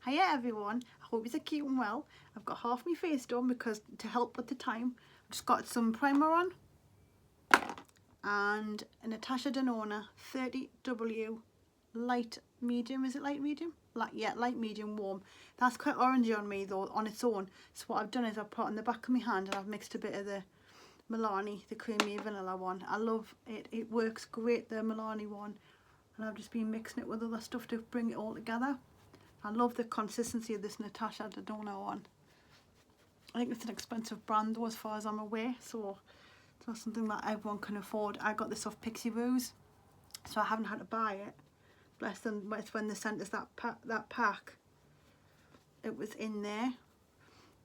Hiya everyone, I hope you're keeping well. I've got half my face done because to help with the time, I've just got some primer on and a Natasha Denona 30W light medium. Is it light medium? Yeah, light medium warm. That's quite orangey on me though on its own. So what I've done is I've put it on the back of my hand and I've mixed a bit of the Milani, the creamy vanilla one. I love it, it works great, the Milani one, and I've just been mixing it with other stuff to bring it all together. I love the consistency of this Natasha Denona one. I think it's an expensive brand though as far as I'm aware, so it's not something that everyone can afford. I got this off Pixi, so I haven't had to buy it. Bless them, it's when they sent us that pack, it was in there.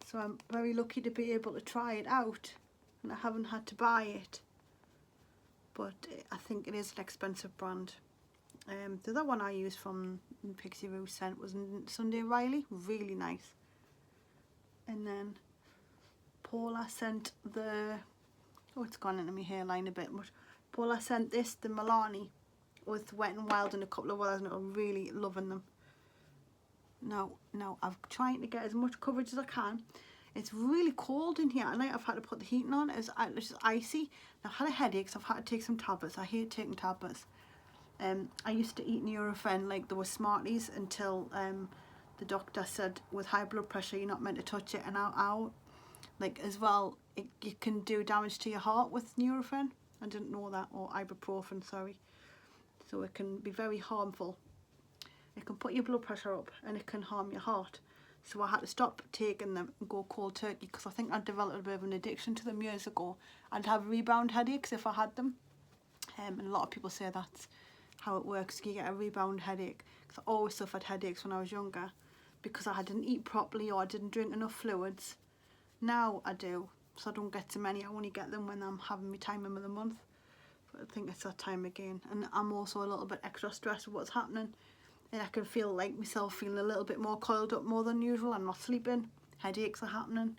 So I'm very lucky to be able to try it out and I haven't had to buy it. But I think it is an expensive brand. The other one I used from Pixi scent was Sunday Riley, really nice. And then Paula sent the, oh it's gone into my hairline a bit, but Paula sent this, the Milani with Wet n Wild and a couple of others, and I'm really loving them. Now I'm trying to get as much coverage as I can. It's really cold in here and I've had to put the heating on. It's just icy. I've had a headache, so I've had to take some tablets. I hate taking tablets. I used to eat Nurofen like there were Smarties until the doctor said with high blood pressure you're not meant to touch it, and I like as well you can do damage to your heart with Nurofen. I didn't know that, or ibuprofen, sorry. So it can be very harmful. It can put your blood pressure up and it can harm your heart. So I had to stop taking them and go cold turkey because I think I developed a bit of an addiction to them years ago. I'd have rebound headaches if I had them, and a lot of people say that's how it works. You get a rebound headache, because I always suffered headaches when I was younger because I didn't eat properly or I didn't drink enough fluids. Now I do, so I don't get so many. I only get them when I'm having my time of the month, but I think it's that time again. And I'm also a little bit extra stressed with what's happening, and I can feel like myself feeling a little bit more coiled up more than usual. I'm not sleeping, headaches are happening.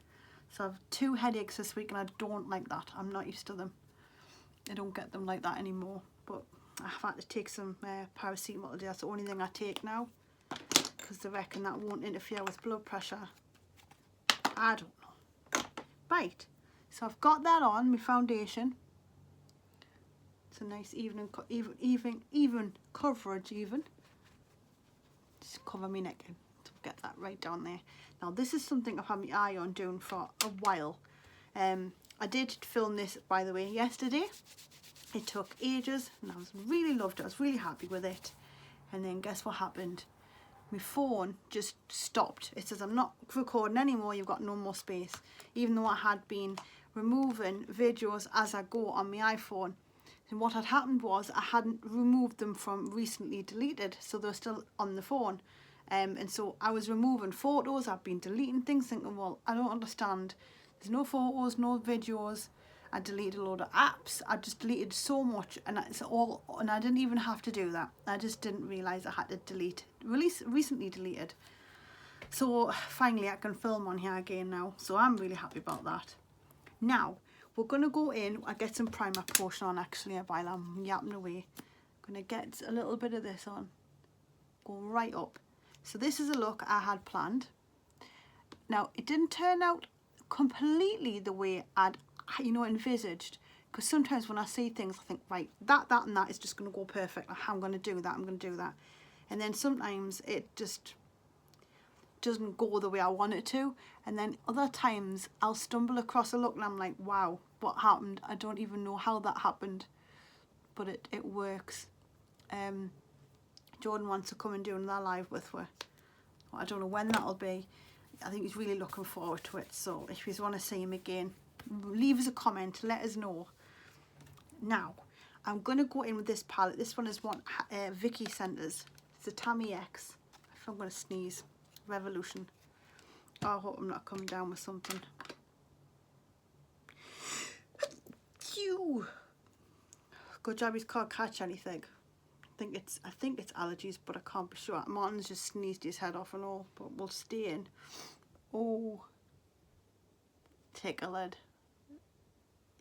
So I've 2 headaches this week and I don't like that. I'm not used to them. I don't get them like that anymore, but I've had to take some paracetamol today. That's the only thing I take now because they reckon that won't interfere with blood pressure. I don't know. Right, so I've got that on, my foundation. It's a nice even coverage even. Just cover my neck in to get that right down there. Now this is something I've had my eye on doing for a while. I did film this, by the way, yesterday. It took ages and I really loved it. I was really happy with it. And then guess what happened? My phone just stopped. It says I'm not recording anymore, you've got no more space. Even though I had been removing videos as I go on my iPhone. And what had happened was I hadn't removed them from recently deleted, so they're still on the phone. And so I was removing photos, I've been deleting things, thinking, well, I don't understand. There's no photos, no videos. I deleted a load of apps. I just deleted so much, and it's all, and I didn't even have to do that. I just didn't realise I had to delete. Recently deleted. So finally I can film on here again now. So I'm really happy about that. Now we're gonna go in. I get some primer potion on actually while I'm yapping away. I'm gonna get a little bit of this on. Go right up. So this is a look I had planned. Now it didn't turn out completely the way I'd envisaged, because sometimes when I see things I think, right, that and that is just going to go perfect. I'm going to do that, and then sometimes it just doesn't go the way I want it to, and then other times I'll stumble across a look and I'm like, wow, what happened? I don't even know how that happened, but it works. Jordan wants to come and do another live with her. I don't know when that'll be. I think he's really looking forward to it, so if you want to see him again, leave us a comment, let us know. Now I'm going to go in with this palette. This one is one Vicky sent us. It's a Tammy X. If I'm going to sneeze. Revolution. Oh, I hope I'm not coming down with something. Phew. Good job, he's can't catch anything. I think it's allergies, but I can't be sure. Martin's just sneezed his head off and all, but we'll stay in. Oh, take a lid.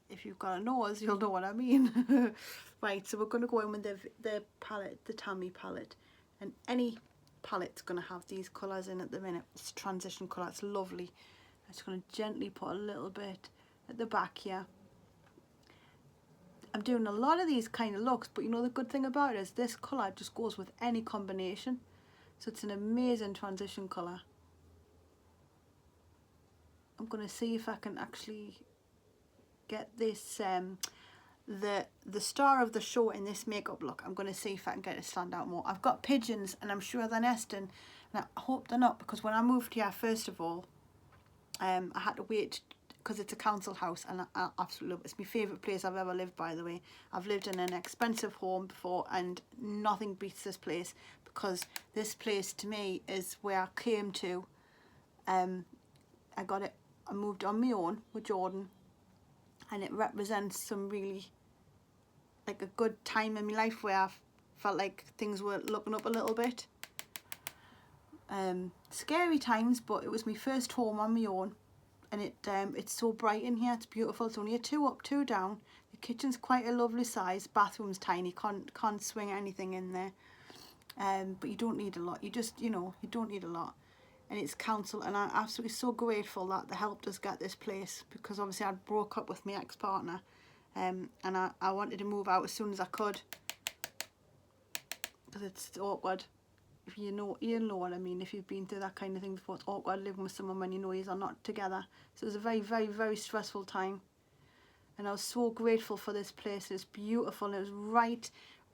If you've got a nose, you'll know what I mean. Right, so we're going to go in with the palette, the Tammy palette, and any palette's going to have these colours in at the minute. It's transition colour, it's lovely. I'm just going to gently put a little bit at the back here. I'm doing a lot of these kind of looks, but you know the good thing about it is this colour just goes with any combination. So it's an amazing transition colour. I'm going to see if I can actually get this, the star of the show in this makeup look. I'm going to see if I can get it to stand out more. I've got pigeons and I'm sure they're nesting, and I hope they're not, because when I moved here, first of all, I had to wait because it's a council house, and I absolutely love it. It's my favourite place I've ever lived, by the way. I've lived in an expensive home before and nothing beats this place, because this place to me is where I came to. I moved on my own with Jordan, and it represents some really, like, a good time in my life where I felt like things were looking up a little bit. Scary times, but it was my first home on my own, and it's so bright in here. It's beautiful. It's only a 2 up, 2 down. The kitchen's quite a lovely size. Bathroom's tiny. Can't swing anything in there. But you don't need a lot. You just, you know, you don't need a lot. And it's council, and I'm absolutely so grateful that they helped us get this place, because obviously I'd broke up with my ex-partner, and I wanted to move out as soon as I could, because it's awkward. If you know what I mean. If you've been through that kind of thing before, it's awkward living with someone when you know you're not together. So it was a very, very, very stressful time, and I was so grateful for this place. It's beautiful. It was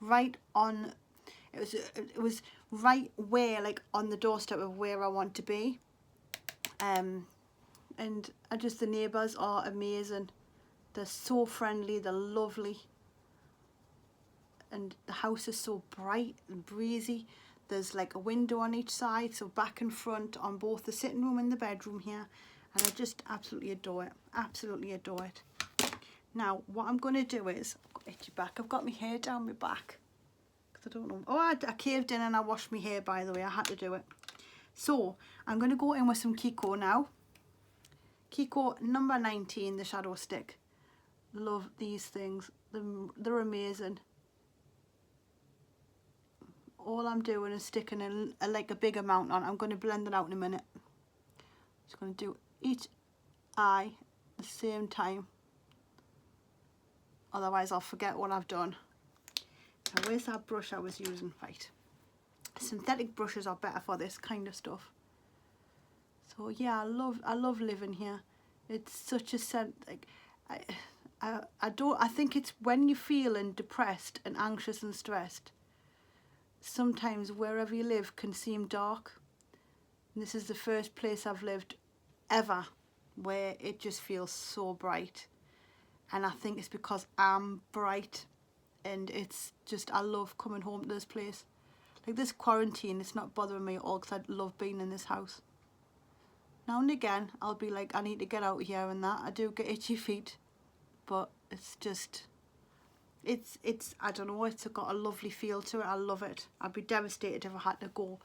right on. It was right where, like, on the doorstep of where I want to be. And the neighbours are amazing. They're so friendly, they're lovely. And the house is so bright and breezy. There's like a window on each side, so back and front on both the sitting room and the bedroom here. And I just absolutely adore it. Absolutely adore it. Now, what I'm going to do is, I've got itchy back. I've got my hair down my back. I don't know. Oh, I caved in and I washed my hair, by the way. I had to do it. So I'm going to go in with some Kiko now. Kiko number 19, the shadow stick. Love these things. They're amazing. All I'm doing is sticking like a big amount on. I'm going to blend it out in a minute. Just going to do each eye at the same time. Otherwise I'll forget what I've done. Now, where's that brush I was using? Right. Synthetic brushes are better for this kind of stuff. So yeah, I love living here. It's such a scent. Like, I think it's when you're feeling depressed and anxious and stressed, sometimes wherever you live can seem dark. And this is the first place I've lived ever where it just feels so bright. And I think it's because I'm bright. And it's just, I love coming home to this place. Like this quarantine, it's not bothering me at all, because I love being in this house. Now and again, I'll be like, I need to get out here and that. I do get itchy feet, but it's just, it's I don't know, it's got a lovely feel to it. I love it. I'd be devastated if I had to go.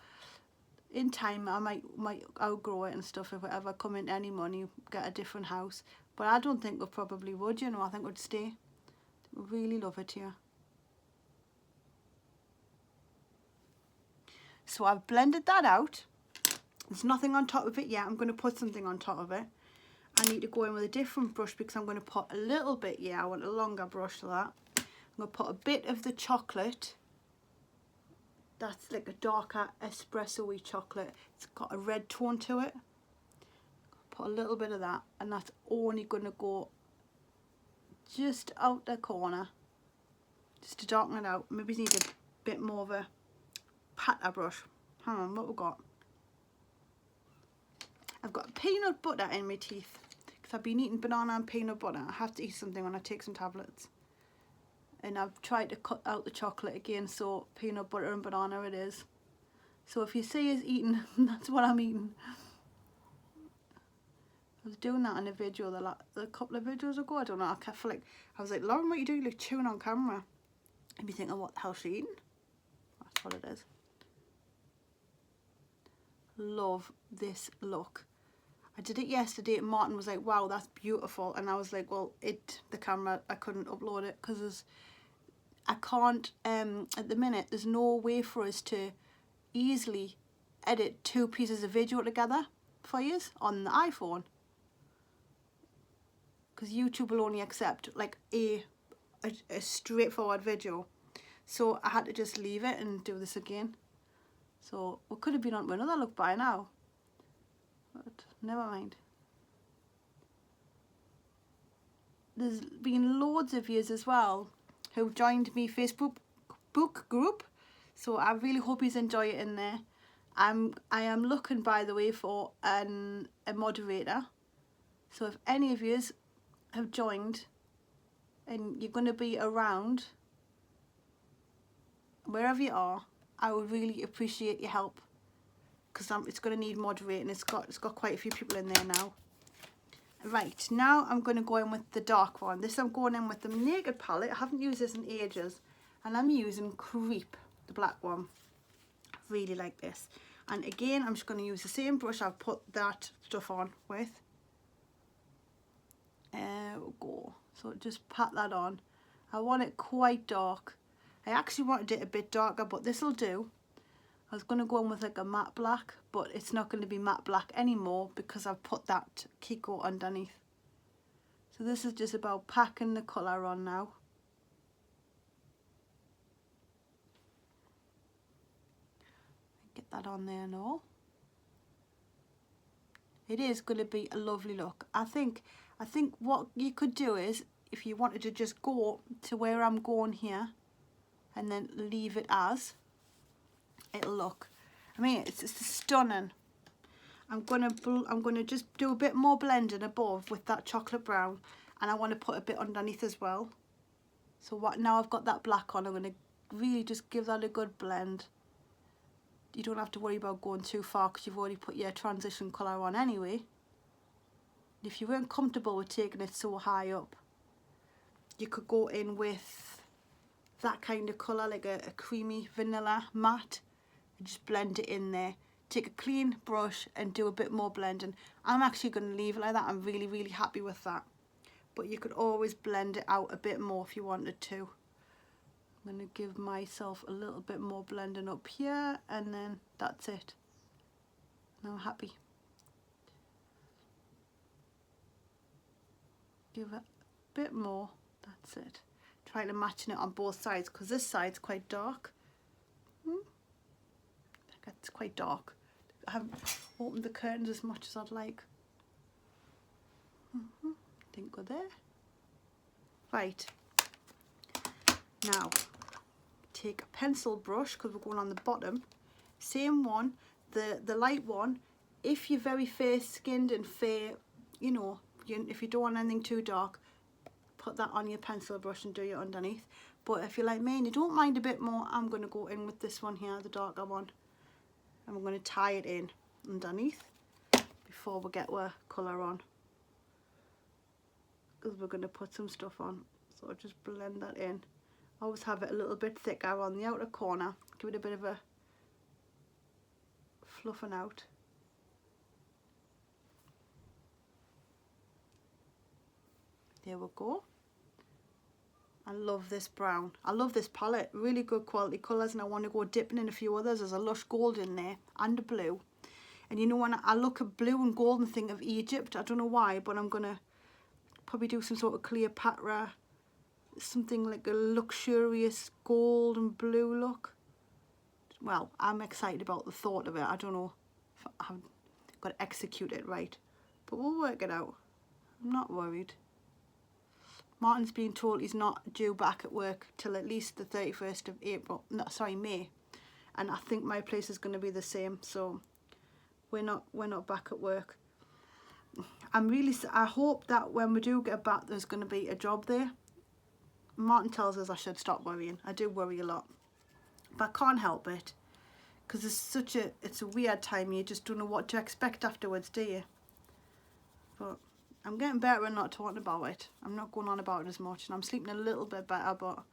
In time, I might outgrow it and stuff if I ever come into any money, get a different house. But I don't think we probably would, you know. I think we'd stay. We really love it here. So I've blended that out. There's nothing on top of it yet. I'm going to put something on top of it. I need to go in with a different brush because I'm going to put a little bit, I want a longer brush for that. I'm going to put a bit of the chocolate. That's like a darker espresso-y chocolate. It's got a red tone to it. Put a little bit of that, and that's only going to go just out the corner. Just to darken it out. Maybe need a bit more of a patter brush. Hang on, what we got? I've got peanut butter in my teeth because I've been eating banana and peanut butter. I have to eat something when I take some tablets. And I've tried to cut out the chocolate again, so peanut butter and banana it is. So if you see us eating, that's what I'm eating. I was doing that in a video a couple of videos ago. I don't know. I feel like I was like, Lauren, what are you doing? Like chewing on camera. And you thinking, what the hell's she eating? That's what it is. Love this look. I did it yesterday and Martin was like, wow, that's beautiful. And I was like, well, the camera, I couldn't upload it because I can't, at the minute, there's no way for us to easily edit 2 pieces of video together for you on the iPhone, because YouTube will only accept like a straightforward video. So I had to just leave it and do this again. So we could have been on to another look by now, but never mind. There's been loads of yous as well who've joined me Facebook book group, so I really hope you enjoy it in there. I am looking, by the way, for a moderator. So if any of yous have joined and you're going to be around wherever you are, I would really appreciate your help, because it's going to need moderating. It's got quite a few people in there now. Right, now I'm going to go in with the dark one. This I'm going in with the Naked palette. I haven't used this in ages, and I'm using Creep, the black one. I really like this. And again, I'm just going to use the same brush I've put that stuff on with. There we go. So just pat that on. I want it quite dark. I actually wanted it a bit darker, but this will do. I was going to go in with like a matte black, but it's not going to be matte black anymore because I've put that Kiko underneath. So this is just about packing the colour on now. Get that on there and all. It is going to be a lovely look. I think what you could do is, if you wanted to just go to where I'm going here and then leave it as, it'll look, I mean, it's stunning. I'm gonna just do a bit more blending above with that chocolate brown, and I want to put a bit underneath as well. So what, now I've got that black on, I'm gonna really just give that a good blend. You don't have to worry about going too far because you've already put your transition colour on anyway. If you weren't comfortable with taking it so high up, you could go in with that kind of colour, like a creamy vanilla matte, and just blend it in there. Take a clean brush and do a bit more blending. I'm actually going to leave it like that. I'm really, really happy with that. But you could always blend it out a bit more if you wanted to. I'm going to give myself a little bit more blending up here, and then that's it. And I'm happy. Give it a bit more. That's it. Trying to match it on both sides, because this side's quite dark. It's quite dark. I haven't opened the curtains as much as I'd like. I think we're there. Right. Now, take a pencil brush, because we're going on the bottom. Same one, the light one. If you're very fair skinned and fair, you know, if you don't want anything too dark, put that on your pencil brush and do your underneath. But if you're like me and you don't mind a bit more, I'm going to go in with this one here, the darker one. And I'm going to tie it in underneath before we get our colour on, because we're going to put some stuff on. So I'll just blend that in. Always have it a little bit thicker on the outer corner. Give it a bit of a fluffing out. There we go. I love this brown. I love this palette. Really good quality colours, and I want to go dipping in a few others. There's a lush gold in there and a blue. And you know, when I look at blue and gold and think of Egypt, I don't know why, but I'm going to probably do some sort of Cleopatra, something like a luxurious gold and blue look. Well, I'm excited about the thought of it. I don't know if I've got to execute it right, but we'll work it out. I'm not worried. Martin's been told he's not due back at work till at least the 31st of April, no, sorry, May. And I think my place is going to be the same, so we're not back at work. I hope that when we do get back, there's going to be a job there. Martin tells us I should stop worrying. I do worry a lot, but I can't help it, because it's a weird time. You just don't know what to expect afterwards, do you? But I'm getting better at not talking about it. I'm not going on about it as much, and I'm sleeping a little bit better, but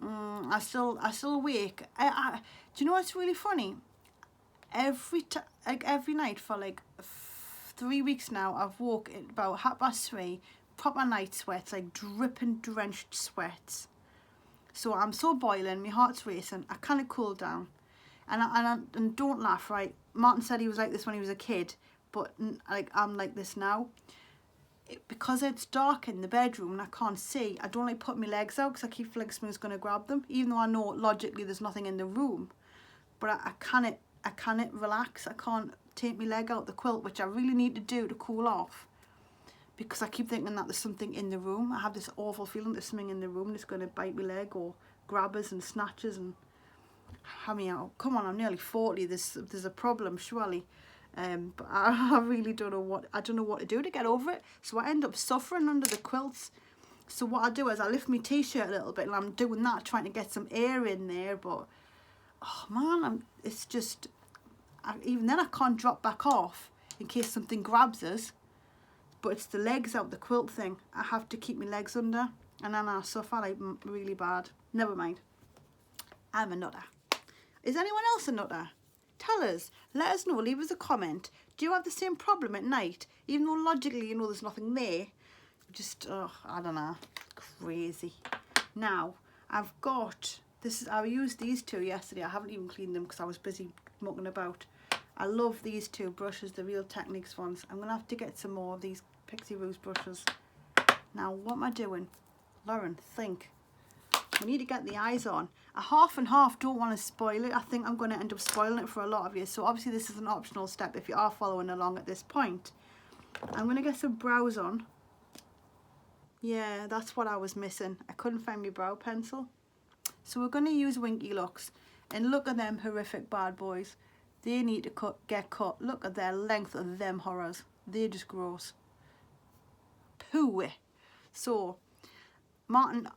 I still awake. Do you know what's really funny? Every night for like 3 weeks now, I've woke at about 3:30, proper night sweats, like dripping, drenched sweats. So I'm so boiling, my heart's racing. I can't cool down, And don't laugh, right? Martin said he was like this when he was a kid, but like I'm like this now. Because it's dark in the bedroom and I can't see, I don't like putting my legs out because I keep feeling someone's going to grab them, even though I know logically there's nothing in the room. But I can't relax. I can't take my leg out the quilt, which I really need to do to cool off, because I keep thinking that there's something in the room. I have this awful feeling there's something in the room that's going to bite my leg or grab us and snatch us and have me out. Come on, I'm nearly 40. There's a problem, surely. But I really don't know what to do to get over it. So I end up suffering under the quilts. So what I do is I lift my t-shirt a little bit, and I'm doing that, trying to get some air in there. But oh man, it's just even then I can't drop back off in case something grabs us. But it's the legs out the quilt thing. I have to keep my legs under, and then I suffer like really bad. Never mind. I'm a nutter. Is anyone else a nutter? Tell us, let us know, leave us a comment. Do you have the same problem at night? Even though logically you know there's nothing there. Just, oh, I don't know, crazy. Now, I've got, I used these two yesterday. I haven't even cleaned them because I was busy mucking about. I love these two brushes, the Real Techniques ones. I'm going to have to get some more of these Pixi Rouge brushes. Now, what am I doing? Lauren, think. We need to get the eyes on. A half and half, don't want to spoil it. I think I'm going to end up spoiling it for a lot of you. So obviously this is an optional step if you are following along at this point. I'm going to get some brows on. Yeah, that's what I was missing. I couldn't find my brow pencil. So we're going to use Winky looks. And look at them horrific bad boys. They need to get cut. Look at their length of them horrors. They're just gross. Pooh. So Martin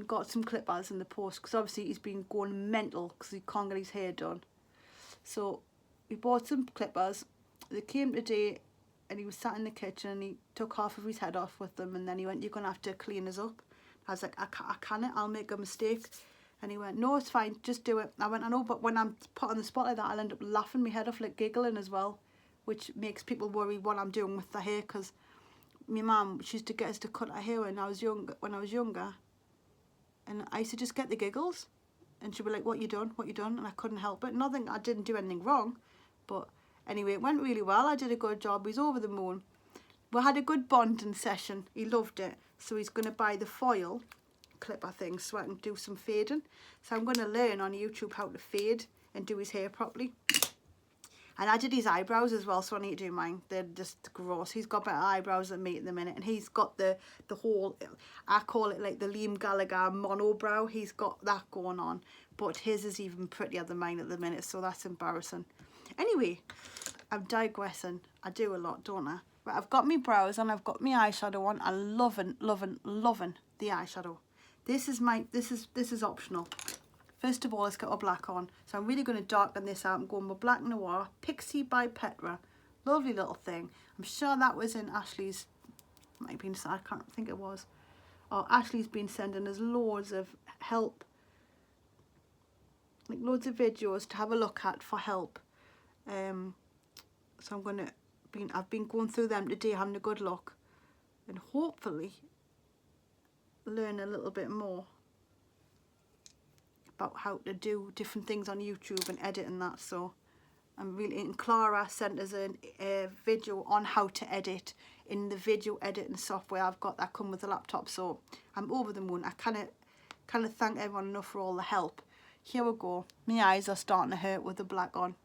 got some clippers in the post because obviously he's been going mental because he can't get his hair done. So we bought some clippers. They came today and he was sat in the kitchen and he took half of his head off with them, and then he went, "You're going to have to clean us up." I was like, I can't, I'll make a mistake. And he went, "No, it's fine, just do it." I went, "I know, but when I'm put on the spot like that, I'll end up laughing my head off, like giggling as well," which makes people worry what I'm doing with the hair, because my mum, she used to get us to cut our hair when I was younger, and I used to just get the giggles, and she'd be like, what you done, and I couldn't help it. Nothing, I didn't do anything wrong, but anyway, it went really well. I did a good job. He's over the moon. We had a good bonding session. He loved it. So he's going to buy the foil clipper thing so I can do some fading. So I'm going to learn on YouTube how to fade and do his hair properly. And I did his eyebrows as well, so I need to do mine. They're just gross. He's got better eyebrows than me at the minute. And he's got the whole, I call it like the Liam Gallagher monobrow. He's got that going on. But his is even prettier than mine at the minute, so that's embarrassing. Anyway, I'm digressing. I do a lot, don't I? Right, I've got my brows on, I've got my eyeshadow on. I'm loving the eyeshadow. This is optional. First of all, let's get our black on. So I'm really going to darken this out. I'm going with Black Noir, Pixi by Petra. Lovely little thing. I'm sure that was in Ashley's, might have been, I can't think it was. Oh, Ashley's been sending us loads of help, like loads of videos to have a look at for help. So I've been going through them today, having a good look, and hopefully learn a little bit more about how to do different things on YouTube and edit and that. So I'm really, and Clara sent us a video on how to edit in the video editing software. I've got that come with the laptop, so I'm over the moon. I kind of thank everyone enough for all the help. Here we go. My eyes are starting to hurt with the black on.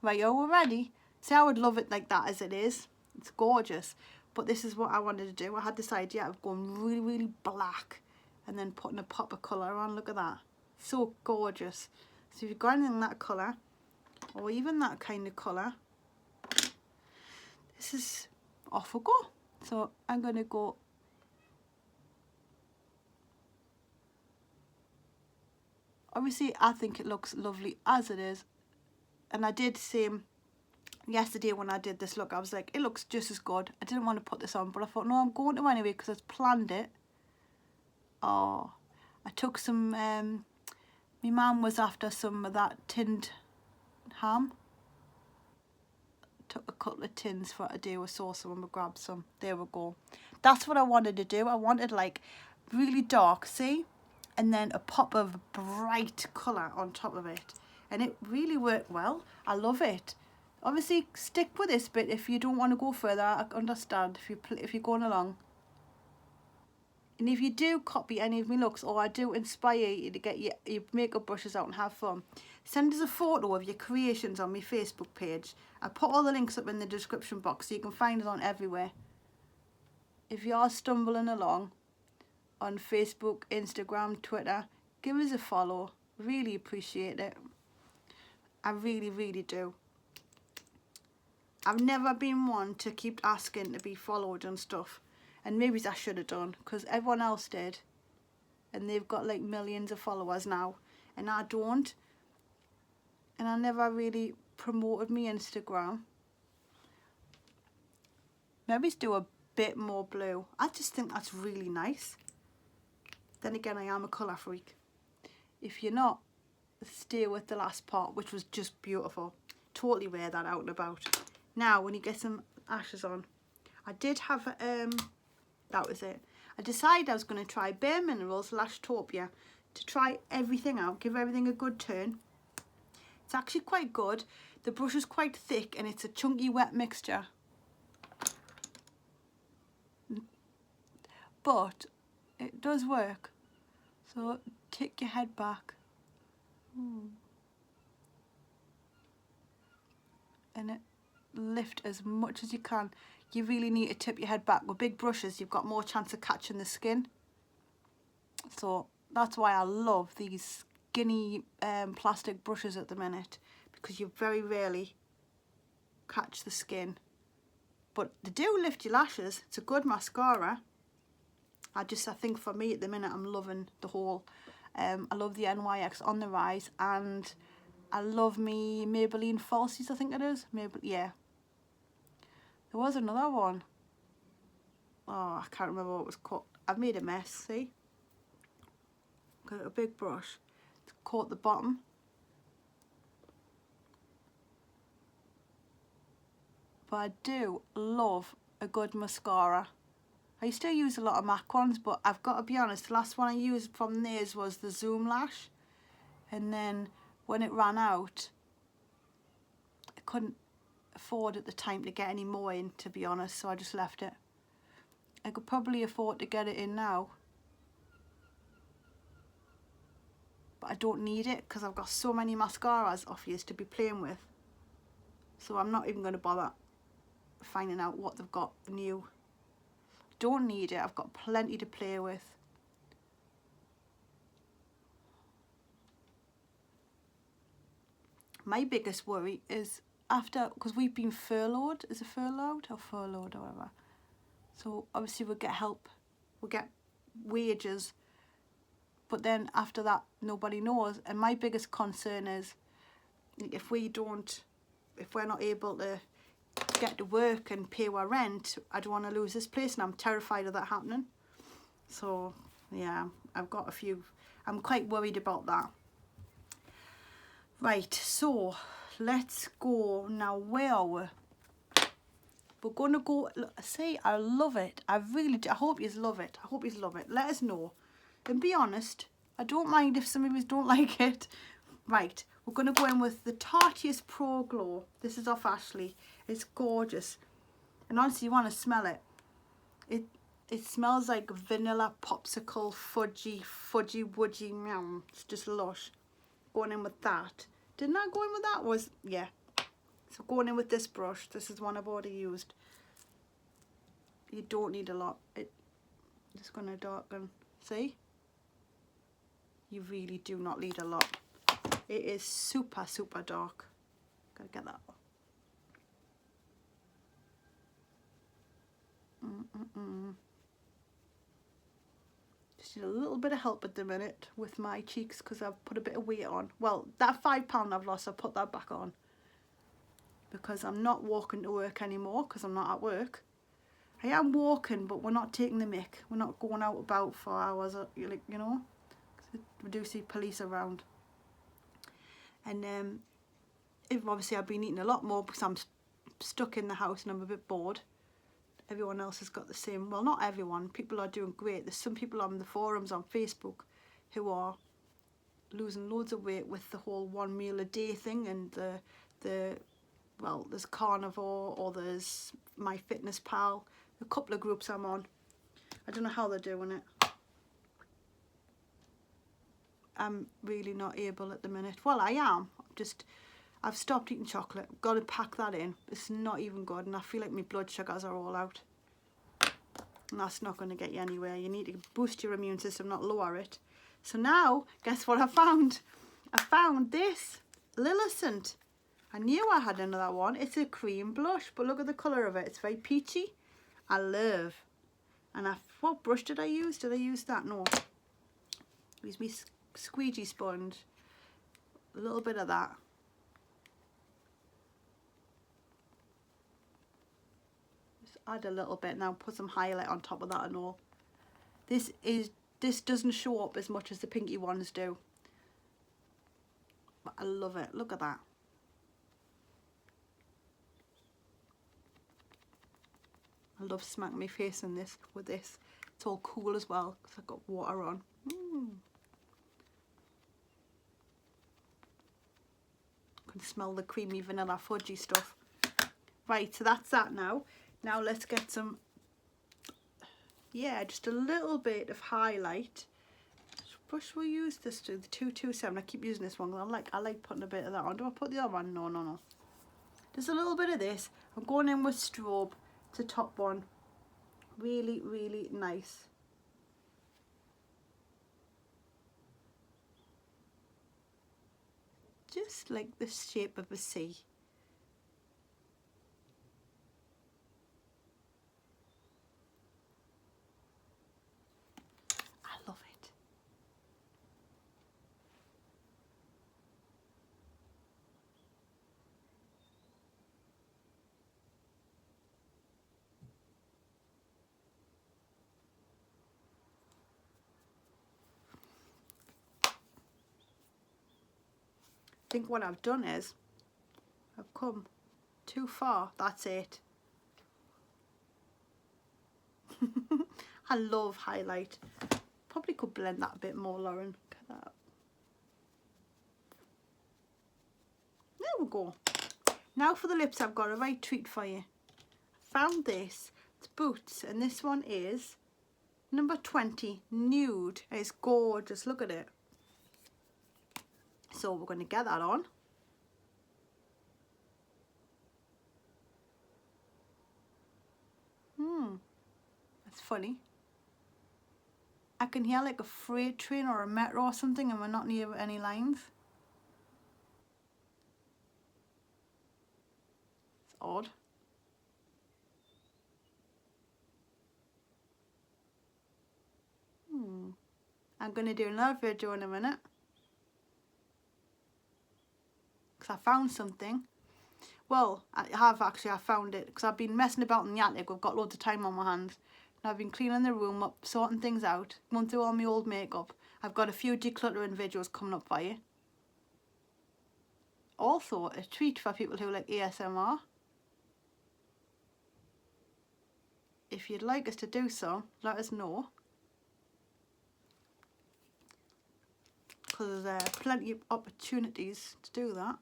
Right, yo, we're ready. See, I would love it like that as it is. It's gorgeous. But this is what I wanted to do. I had this idea of going really, really black and then putting a pop of colour on. Look at that. So gorgeous. So if you've got anything that colour, or even that kind of colour, this is off we go. So I'm going to go obviously I think it looks lovely as it is, and I did same yesterday when I did this look. I was like, it looks just as good. I didn't want to put this on, but I thought, no, I'm going to anyway because I've planned it. Oh, I took some my mum was after some of that tinned ham. Took a couple of tins for a day with sauce and we grabbed some. There we go. That's what I wanted to do. I wanted like really dark, see? And then a pop of bright colour on top of it. and it really worked well. I love it. Obviously stick with this bit if you don't want to go further. I understand if you're going along. And if you do copy any of my looks, or I do inspire you to get your makeup brushes out and have fun, send us a photo of your creations on my Facebook page. I put all the links up in the description box so you can find it on everywhere. If you are stumbling along on Facebook, Instagram, Twitter, give us a follow. Really appreciate it. I really, really do. I've never been one to keep asking to be followed and stuff. And maybe I should have done, because everyone else did. And they've got like millions of followers now. And I don't. And I never really promoted my Instagram. Maybe do a bit more blue. I just think that's really nice. Then again, I am a colour freak. If you're not, stay with the last part, which was just beautiful. Totally wear that out and about. Now, when you get some ashes on, I did have that was it. I decided I was going to try Bare Minerals Lashtopia to try everything out, give everything a good turn. It's actually quite good. The brush is quite thick and it's a chunky wet mixture. But it does work. So take your head back. And it lift as much as you can. You really need to tip your head back. With big brushes, you've got more chance of catching the skin. So that's why I love these skinny plastic brushes at the minute, because you very rarely catch the skin. But they do lift your lashes. It's a good mascara. I think for me at the minute, I'm loving the whole. I love the NYX On The Rise, and I love me Maybelline Falsies, I think it is. Yeah. There was another one. Oh, I can't remember what it was called. I've made a mess, see? Got a big brush. It's caught the bottom. But I do love a good mascara. I used to use a lot of MAC ones, but I've got to be honest, the last one I used from theirs was the Zoom Lash. And then when it ran out, I couldn't afford at the time to get any more in, to be honest, so I just left it. I could probably afford to get it in now, but I don't need it because I've got so many mascaras off yours to be playing with, so I'm not even going to bother finding out what they've got new. Don't need it. I've got plenty to play with. My biggest worry is after, because we've been furloughed, is it furloughed or whatever, so obviously we'll get help, we'll get wages, but then after that nobody knows. And my biggest concern is if we're not able to get to work and pay our rent, I don't want to lose this place, and I'm terrified of that happening. So yeah, I'm quite worried about that. Right, so let's go now. Where are we? We're going to go. See, I love it. I really do. I hope you love it. I hope you love it. Let us know. And be honest, I don't mind if some of you don't like it. Right, we're going to go in with the Tarteist Pro Glow. This is off Ashley. It's gorgeous. And honestly, you want to smell it. It smells like vanilla popsicle, fudgy wudgy. Meow. It's just lush. Going in with that. Didn't I go in with that? Yeah. So going in with this brush. This is one I've already used. You don't need a lot. It's just going to darken. See? You really do not need a lot. It is super, super dark. Gotta get that one. Just need a little bit of help at the minute with my cheeks because I've put a bit of weight on. Well, that £5 I've lost, I've put that back on because I'm not walking to work anymore because I'm not at work. I am walking, but we're not taking the mick. We're not going out about for hours, you know, because we do see police around. And obviously I've been eating a lot more because I'm stuck in the house and I'm a bit bored. Everyone else has got the same. Well, not everyone. People are doing great. There's some people on the forums on Facebook who are losing loads of weight with the whole 1 meal a day thing, and well, there's Carnivore, or there's MyFitnessPal, a couple of groups I'm on. I don't know how they're doing it. I'm really not able at the minute. Well, I am. I've stopped eating chocolate. Got to pack that in. It's not even good, and I feel like my blood sugars are all out. And that's not going to get you anywhere. You need to boost your immune system, not lower it. So now, guess what I found? I found this Lilicent. I knew I had another one. It's a cream blush, but look at the colour of it. It's very peachy. I love. And what brush did I use? Did I use that? No. Use me squeegee sponge. A little bit of that. Just add a little bit now. Put some highlight on top of that and all. This doesn't show up as much as the pinky ones do. But I love it. Look at that. I love smacking my face in this with this. It's all cool as well because I've got water on. Can smell the creamy vanilla fudgy stuff. Right, so that's that now. Now let's get some, yeah, just a little bit of highlight. Which brush will we use this to? The 227. I keep using this one because I like putting a bit of that on. Do I put the other one? No. Just a little bit of this. I'm going in with strobe. It's a top one. Really, really nice. Just like the shape of a C. I love it. I think what I've done is I've come too far. That's it. I love highlight. Probably could blend that a bit more, Lauren. Look at that. There we go. Now for the lips, I've got a right treat for you. Found this. It's Boots, and this one is number 20, Nude. It's gorgeous. Look at it. So we're going to get that on. That's funny. I can hear like a freight train or a metro or something, and we're not near any lines. It's odd. I'm going to do another video in a minute. I found something. Well, I found it because I've been messing about in the attic. We've got loads of time on my hands, and I've been cleaning the room up, sorting things out, going through all my old makeup. I've got a few decluttering videos coming up for you. Also a treat for people who like ASMR. If you'd like us to do so, let us know, because there's plenty of opportunities to do that.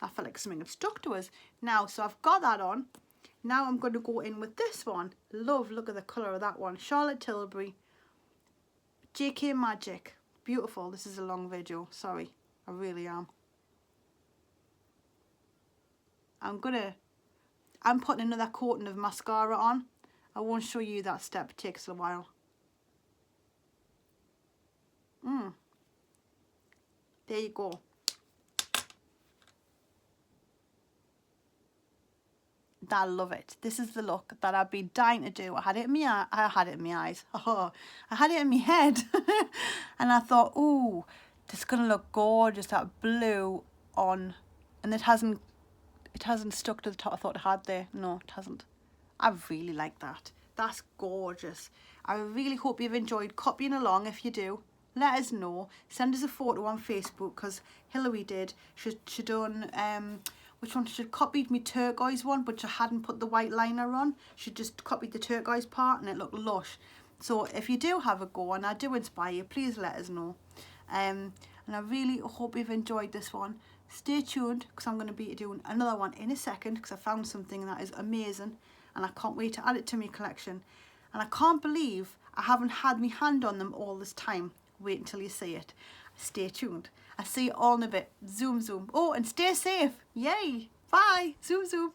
I felt like something had stuck to us. Now, so I've got that on. Now I'm going to go in with this one. Look at the colour of that one. Charlotte Tilbury. JK Magic. Beautiful. This is a long video. Sorry. I really am. I'm putting another coating of mascara on. I won't show you that step. It takes a while. There you go. I love it. This is the look that I've been dying to do. I had it in my eye. I had it in my eyes. Oh, I had it in my head. And I thought, ooh, this is gonna look gorgeous. That blue on, and it hasn't stuck to the top. I thought it had there. No, it hasn't. I really like that. That's gorgeous. I really hope you've enjoyed copying along. If you do, let us know. Send us a photo on Facebook, because Hillary did. She done which one? She copied me turquoise one, but she hadn't put the white liner on. She just copied the turquoise part, and it looked lush. So if you do have a go, and I do inspire you, please let us know. And I really hope you've enjoyed this one. Stay tuned because I'm going to be doing another one in a second because I found something that is amazing and I can't wait to add it to my collection. And I can't believe I haven't had my hand on them all this time. Wait until you see it. Stay tuned. I'll see you all in a bit. Zoom, zoom. Oh, and stay safe. Yay. Bye. Zoom, zoom.